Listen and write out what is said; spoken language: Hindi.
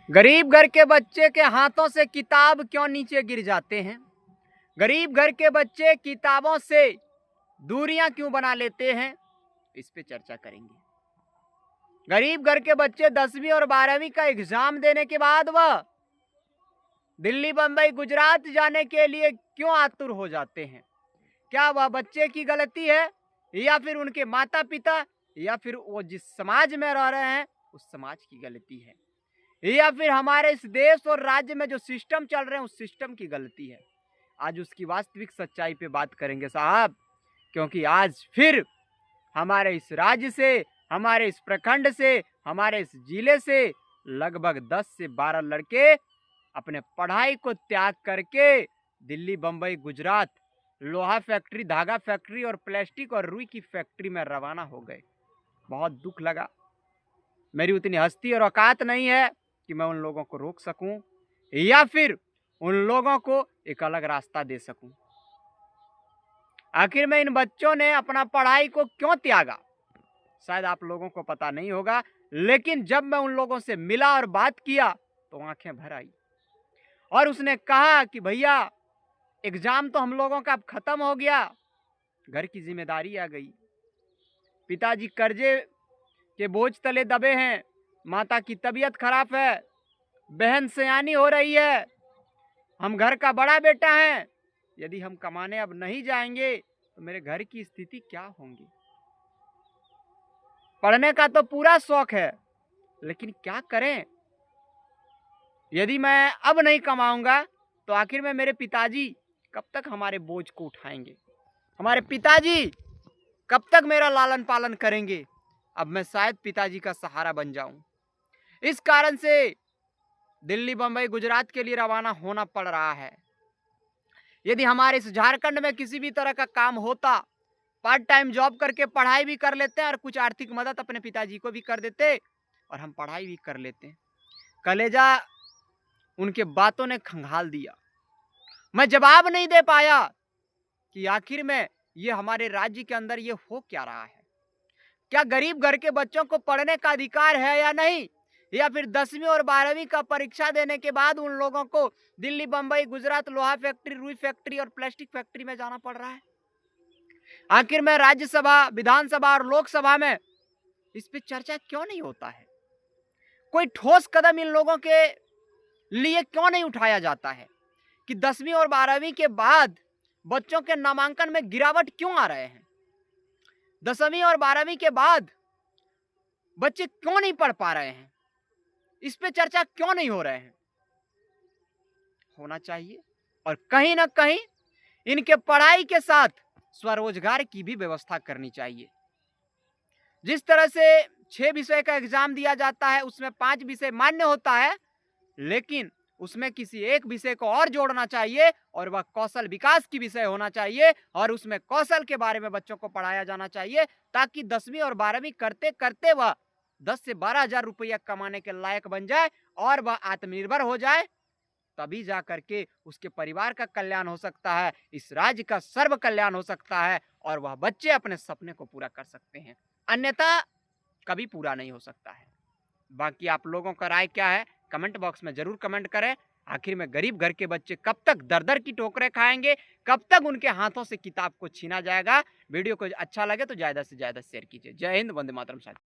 गरीब घर के बच्चे के हाथों से किताब क्यों नीचे गिर जाते हैं? गरीब घर के बच्चे किताबों से दूरियां क्यों बना लेते हैं? इस पे चर्चा करेंगे। गरीब घर के बच्चे 10वीं और 12वीं का एग्जाम देने के बाद वह दिल्ली, बंबई, गुजरात जाने के लिए क्यों आतुर हो जाते हैं? क्या वह बच्चे की गलती है या फिर उनके माता पिता या फिर वो जिस समाज में रह रहे हैं उस समाज की गलती है या फिर हमारे इस देश और राज्य में जो सिस्टम चल रहे हैं उस सिस्टम की गलती है? आज उसकी वास्तविक सच्चाई पे बात करेंगे साहब, क्योंकि आज फिर हमारे इस राज्य से, हमारे इस प्रखंड से, हमारे इस जिले से लगभग 10 से 12 लड़के अपने पढ़ाई को त्याग करके दिल्ली, बंबई, गुजरात लोहा फैक्ट्री, धागा फैक्ट्री और प्लास्टिक और रुई की फैक्ट्री में रवाना हो गए। बहुत दुख लगा। मेरी उतनी हस्ती और औकात नहीं है कि मैं उन लोगों को रोक सकूं या फिर उन लोगों को एक अलग रास्ता दे सकूं। आखिर में इन बच्चों ने अपना पढ़ाई को क्यों त्यागा, शायद आप लोगों को पता नहीं होगा, लेकिन जब मैं उन लोगों से मिला और बात किया तो आंखें भर आई और उसने कहा कि भैया एग्जाम तो हम लोगों का अब खत्म हो गया, घर की जिम्मेदारी आ गई, पिताजी कर्जे के बोझ तले दबे हैं, माता की तबीयत खराब है, बहन सयानी हो रही है, हम घर का बड़ा बेटा है, यदि हम कमाने अब नहीं जाएंगे तो मेरे घर की स्थिति क्या होंगी? पढ़ने का तो पूरा शौक है, लेकिन क्या करें? यदि मैं अब नहीं कमाऊंगा तो आखिर में मेरे पिताजी कब तक हमारे बोझ को उठाएंगे? हमारे पिताजी कब तक मेरा लालन पालन करेंगे? अब मैं शायद पिताजी का सहारा बन जाऊं। इस कारण से दिल्ली, बंबई, गुजरात के लिए रवाना होना पड़ रहा है। यदि हमारे इस झारखंड में किसी भी तरह का काम होता, पार्ट टाइम जॉब करके पढ़ाई भी कर लेते हैं और कुछ आर्थिक मदद अपने पिताजी को भी कर देते और हम पढ़ाई भी कर लेते। कलेजा उनके बातों ने खंगाल दिया। मैं जवाब नहीं दे पाया कि आखिर में ये हमारे राज्य के अंदर ये हो क्या रहा है। क्या गरीब घर के बच्चों को पढ़ने का अधिकार है या नहीं, या फिर 10वीं और 12वीं का परीक्षा देने के बाद उन लोगों को दिल्ली, बंबई, गुजरात लोहा फैक्ट्री, रुई फैक्ट्री और प्लास्टिक फैक्ट्री में जाना पड़ रहा है? आखिर में राज्यसभा, विधानसभा और लोकसभा में इस पे चर्चा क्यों नहीं होता है? कोई ठोस कदम इन लोगों के लिए क्यों नहीं उठाया जाता है कि 10वीं और 12वीं के बाद बच्चों के नामांकन में गिरावट क्यों आ रहे हैं? 10वीं और 12वीं के बाद बच्चे क्यों नहीं पढ़ पा रहे हैं? इस पे चर्चा क्यों नहीं हो रहे हैं? होना चाहिए। और कहीं ना कहीं इनके पढ़ाई के साथ स्वरोजगार की भी व्यवस्था करनी चाहिए। जिस तरह से 6 विषय का एग्जाम दिया जाता है उसमें 5 विषय मान्य होता है, लेकिन उसमें किसी एक विषय को और जोड़ना चाहिए और वह कौशल विकास की विषय होना चाहिए और उसमें कौशल के बारे में बच्चों को पढ़ाया जाना चाहिए, ताकि 10वीं और 12वीं करते करते वह 10 से 12 हजार रुपया कमाने के लायक बन जाए और वह आत्मनिर्भर हो जाए। तभी जा करके उसके परिवार का कल्याण हो सकता है, इस राज्य का सर्व कल्याण हो सकता है और वह बच्चे अपने सपने को पूरा कर सकते हैं। अन्यथा कभी पूरा नहीं हो सकता है। बाकी आप लोगों का राय क्या है, कमेंट बॉक्स में जरूर कमेंट करें। आखिर में गरीब घर के बच्चे कब तक दर दर की ठोकरें खाएंगे, कब तक उनके हाथों से किताब को छीना जाएगा? वीडियो को अच्छा लगे तो ज्यादा से ज्यादा शेयर कीजिए। जय हिंद, वंदे मातरम। साथी।